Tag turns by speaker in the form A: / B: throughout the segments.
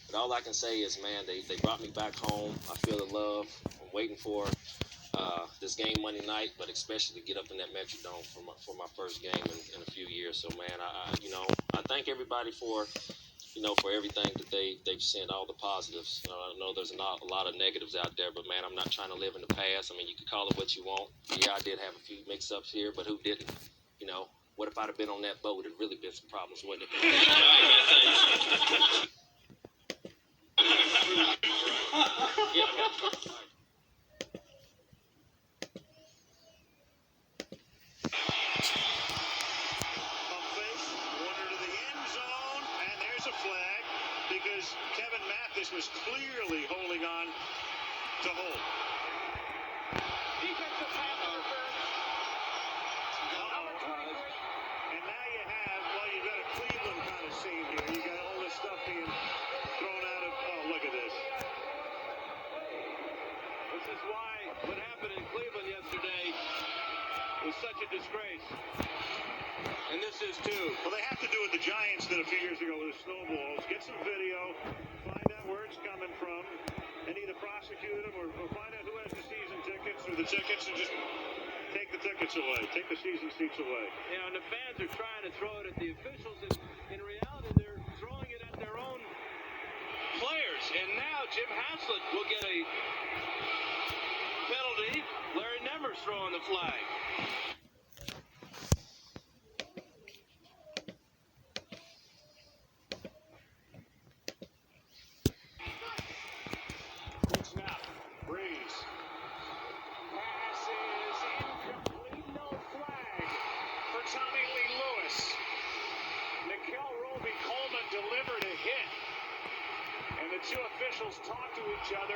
A: But all I can say is, man, they brought me back home. I feel the love. I'm waiting for this game Monday night, but especially to get up in that Metrodome for my first game in a few years. So, man, I thank everybody for for everything that they've sent, all the positives. I know there's a lot of negatives out there, but man, I'm not trying to live in the past. I mean, you could call it what you want. Yeah, I did have a few mix-ups here, but who didn't? What if I'd have been on that boat? It'd really been some problems, wouldn't it? Yeah.
B: Because Kevin Mathis was clearly holding on to Holt. Defensive pass interference. And now you have, you've got a Cleveland kind of scene here. You got all this stuff being thrown out of, look at this. This is why what happened in Cleveland yesterday was such a disgrace. And this is too. Well, they have to do what the Giants did a few years ago with the snowballs. Get some video, find out where it's coming from, and either prosecute them or find out who has the season tickets or the tickets and just take the tickets away. Take the season seats away. And the fans are trying to throw it at the officials, and in reality, they're throwing it at their own players. And now Jim Haslett will get a penalty. Larry Nemmer's throwing the flag. Two officials talk to each other.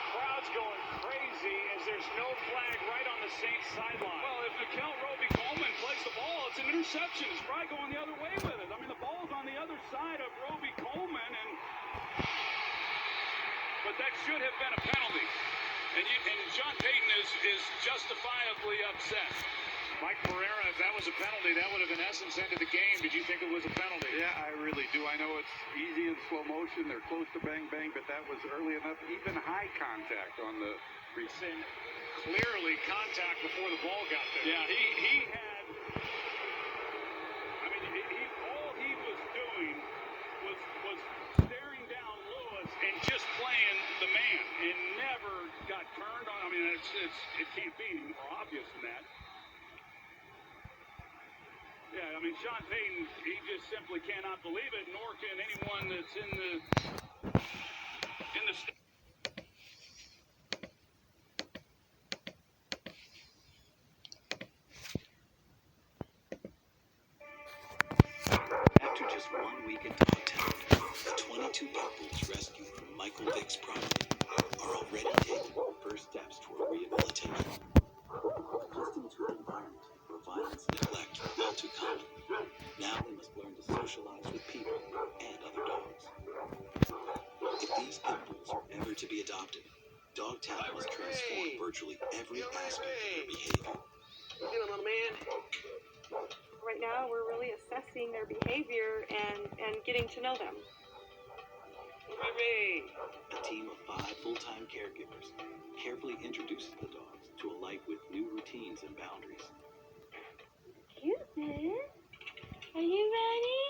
B: Crowd's going crazy as there's no flag right on the Saints sideline. Well, if Nikel Roby-Coleman plays the ball, it's an interception. He's probably going the other way with it. I mean, the ball's on the other side of Roby-Coleman, but that should have been a penalty. And John Payton is justifiably upset. Mike Pereira, if that was a penalty, that would have in essence ended the game. Did you think it was a penalty?
C: Yeah, I really do. I know it's easy in slow motion. They're close to bang, bang, but that was early enough. Even high contact on the
B: recent. Clearly contact before the ball got there. Yeah, he had, I mean, all he was doing was staring down Lewis and just playing the man and never got turned on. I mean, it can't be any more obvious than that. Yeah, I mean, Sean Payton, he just simply cannot believe it, nor can anyone that's in the
D: After just 1 week at Dogtown, the 22 puppies rescued from Michael Vick's property are already taking first steps toward rehabilitation. Accustomed to an environment where violence and neglect are all too common, now they must learn to socialize with people and other dogs. If these pit bulls are ever to be adopted, Dogtown must transform virtually every aspect of their behavior.
E: You doing, little man?
F: Right now, we're really assessing their behavior and getting to know them.
D: A team of 5 full-time caregivers carefully introduces the dogs to a life with new routines and boundaries.
F: Cupid, are you ready?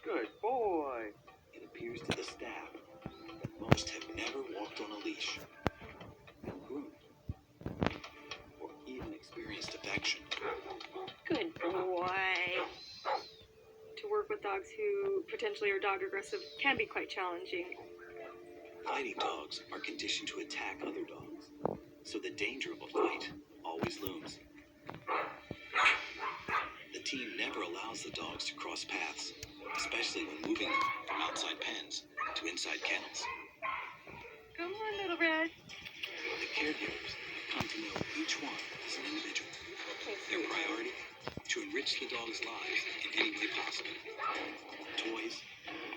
C: Good boy.
D: It appears to the staff that most have never walked on a leash, been groomed, or even experienced affection.
F: Good boy. To work with dogs who potentially are dog aggressive can be quite challenging.
D: Fighting dogs are conditioned to attack other dogs, so the danger of a fight always looms. The team never allows the dogs to cross paths, especially when moving them from outside pens to inside kennels.
F: Come on, little red.
D: The caregivers come to know each one as an individual. Their priority? To enrich the dogs' lives in any way possible. Toys,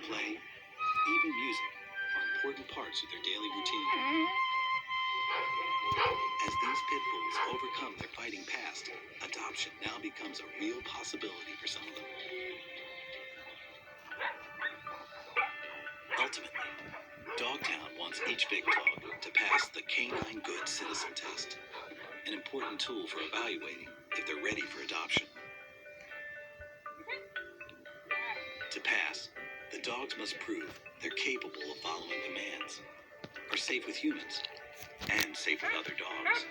D: play, even music are important parts of their daily routine. As these pit bulls overcome their fighting past, adoption now becomes a real possibility for some of them. Ultimately, Dogtown wants each big dog to pass the Canine Good Citizen Test, an important tool for evaluating if they're ready for adoption. To pass, the dogs must prove they're capable of following commands, are safe with humans, and safe with other dogs.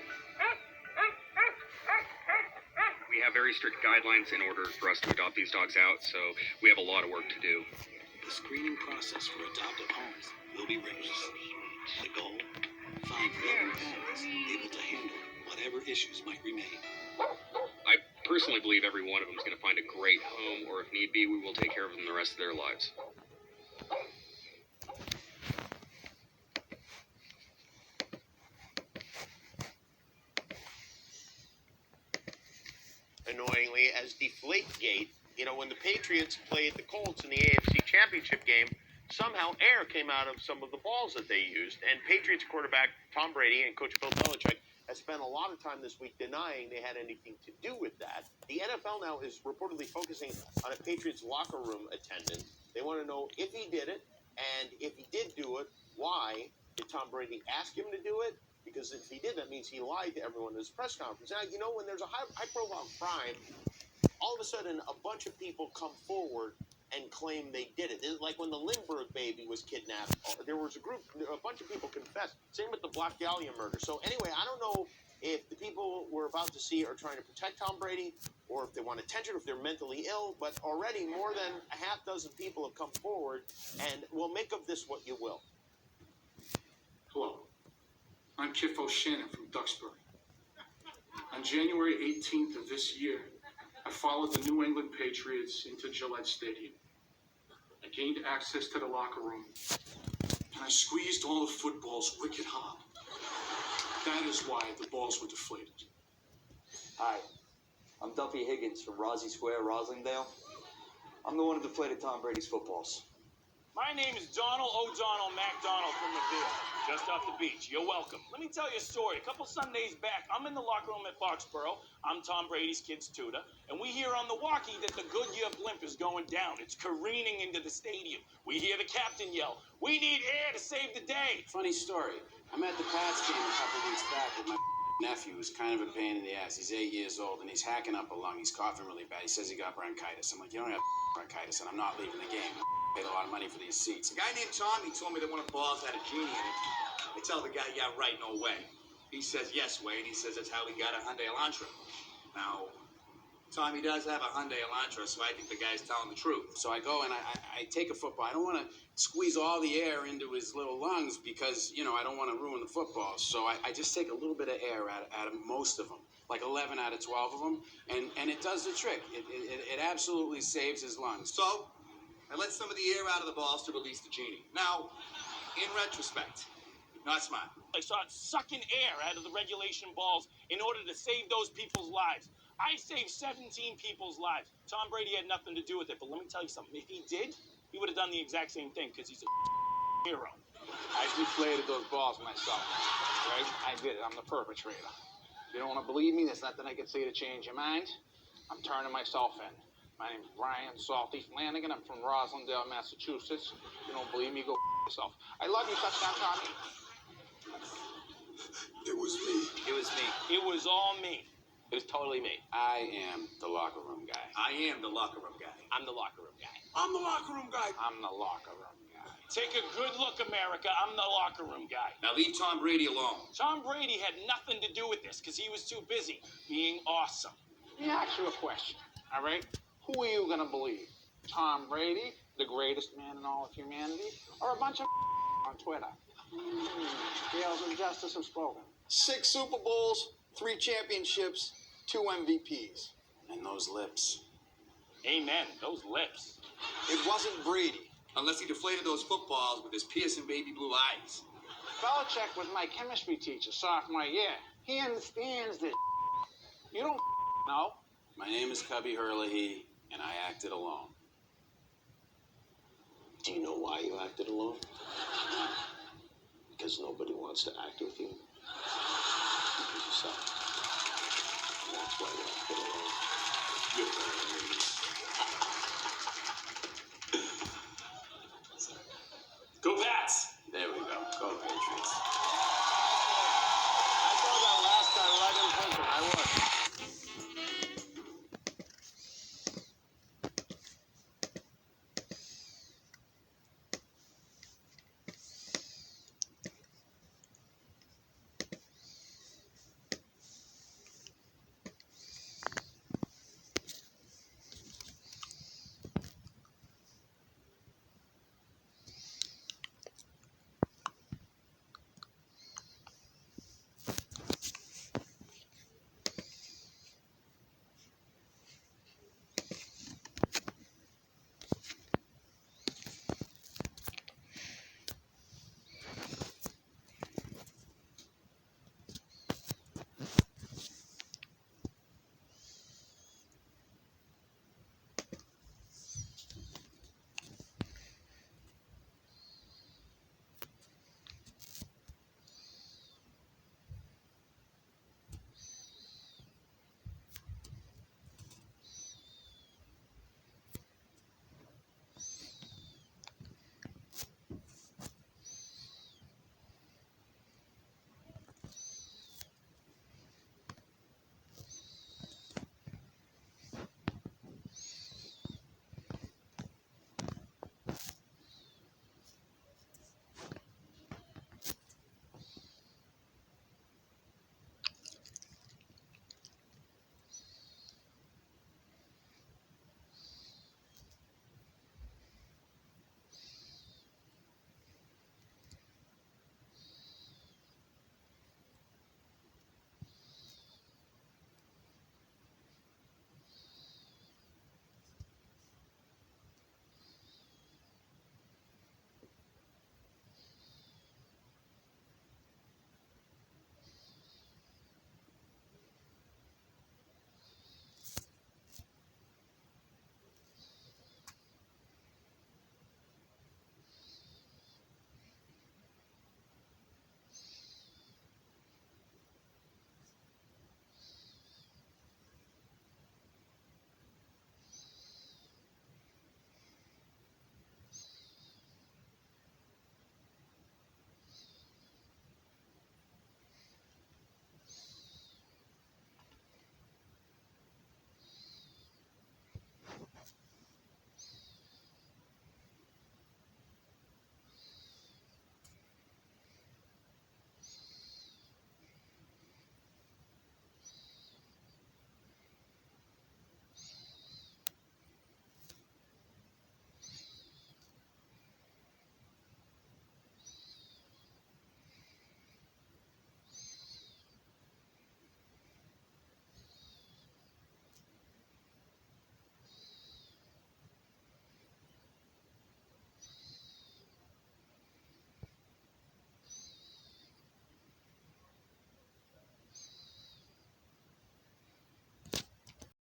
E: We have very strict guidelines in order for us to adopt these dogs out, so we have a lot of work to do.
D: The screening process for adoptive homes will be rigorous. The goal? Find loving families able to handle whatever issues might remain.
E: I personally believe every one of them is going to find a great home, or if need be, we will take care of them the rest of their lives.
G: Annoyingly, as Deflategate, when the Patriots played the Colts in the AFC Championship game, somehow air came out of some of the balls that they used. And Patriots quarterback Tom Brady and Coach Bill Belichick has spent a lot of time this week denying they had anything to do with that. The NFL now is reportedly focusing on a Patriots locker room attendant. They want to know if he did it, and if he did do it, why did Tom Brady ask him to do it? Because if he did, that means he lied to everyone in his press conference. Now, when there's a high-profile crime, all of a sudden a bunch of people come forward and claim they did it. It's like when the Lindbergh baby was kidnapped, there was a bunch of people confessed. Same with the Black Dahlia murder. So anyway, I don't know if the people we're about to see are trying to protect Tom Brady or if they want attention, or if they're mentally ill, but already more than a half dozen people have come forward, and we'll make of this what you will.
H: Hello, I'm Kif O'Shannon from Duxbury. On January 18th of this year, I followed the New England Patriots into Gillette Stadium. I gained access to the locker room, and I squeezed all the footballs wicked hard. That is why the balls were deflated.
I: Hi, I'm Duffy Higgins from Rosie Square, Roslindale. I'm the one who deflated Tom Brady's footballs.
J: My name is Donald O'Donnell MacDonald from Mobile, just off the beach. You're welcome. Let me tell you a story. A couple Sundays back, I'm in the locker room at Foxborough. I'm Tom Brady's kid's tutor, and we hear on the walkie that the Goodyear blimp is going down. It's careening into the stadium. We hear the captain yell, "We need air to save the day."
K: Funny story. I'm at the Pats game a couple weeks back with my nephew, who's kind of a pain in the ass. He's 8 years old, and he's hacking up a lung. He's coughing really bad. He says he got bronchitis. I'm like, you don't have bronchitis, and I'm not leaving the game. I paid a lot of money for these seats.
L: A guy named Tommy told me that one of the balls had a genie in it. I tell the guy, yeah, right, no way. He says, yes, way, and he says that's how he got a Hyundai Elantra. Now, Tommy does have a Hyundai Elantra, so I think the guy's telling the truth.
K: So I go and I take a football. I don't want to squeeze all the air into his little lungs because, I don't want to ruin the football. So I just take a little bit of air out of most of them, like 11 out of 12 of them, and it does the trick. It absolutely saves his lungs.
L: So I let some of the air out of the balls to release the genie. Now, in retrospect, not smart.
J: I started sucking air out of the regulation balls in order to save those people's lives. I saved 17 people's lives. Tom Brady had nothing to do with it, but let me tell you something. If he did, he would have done the exact same thing because he's a hero.
C: I deflated those balls myself. Right? I did it. I'm the perpetrator. If you don't want to believe me, there's nothing I can say to change your mind. I'm turning myself in. My name's Brian Salty Flanagan. I'm from Roslindale, Massachusetts. If you don't believe me, go yourself. I love you, touchdown, Tommy.
K: It was me.
J: It was me. It was all me. It was totally me.
K: I am the locker room guy.
L: I am the locker room guy.
J: I'm the locker room guy.
K: I'm the locker room guy.
C: I'm the locker room guy.
J: Take a good look, America. I'm the locker room guy.
L: Now leave Tom Brady alone.
J: Tom Brady had nothing to do with this because he was too busy being awesome.
C: Let me ask you a question, all right? Who are you going to believe? Tom Brady, the greatest man in all of humanity, or a bunch of on Twitter? Scales of justice have spoken.
I: 6 Super Bowls, 3 championships, 2 MVPs.
K: And those lips.
J: Amen. Those lips.
I: It wasn't Brady.
L: Unless he deflated those footballs with his piercing baby blue eyes.
C: Belichick was my chemistry teacher sophomore year. He understands this. You don't know.
K: My name is Cubby Herlihy, and I acted alone.
A: Do you know why you acted alone? Because nobody wants to act with you.
L: because you suck. And that's why when I put alone, you're better than me.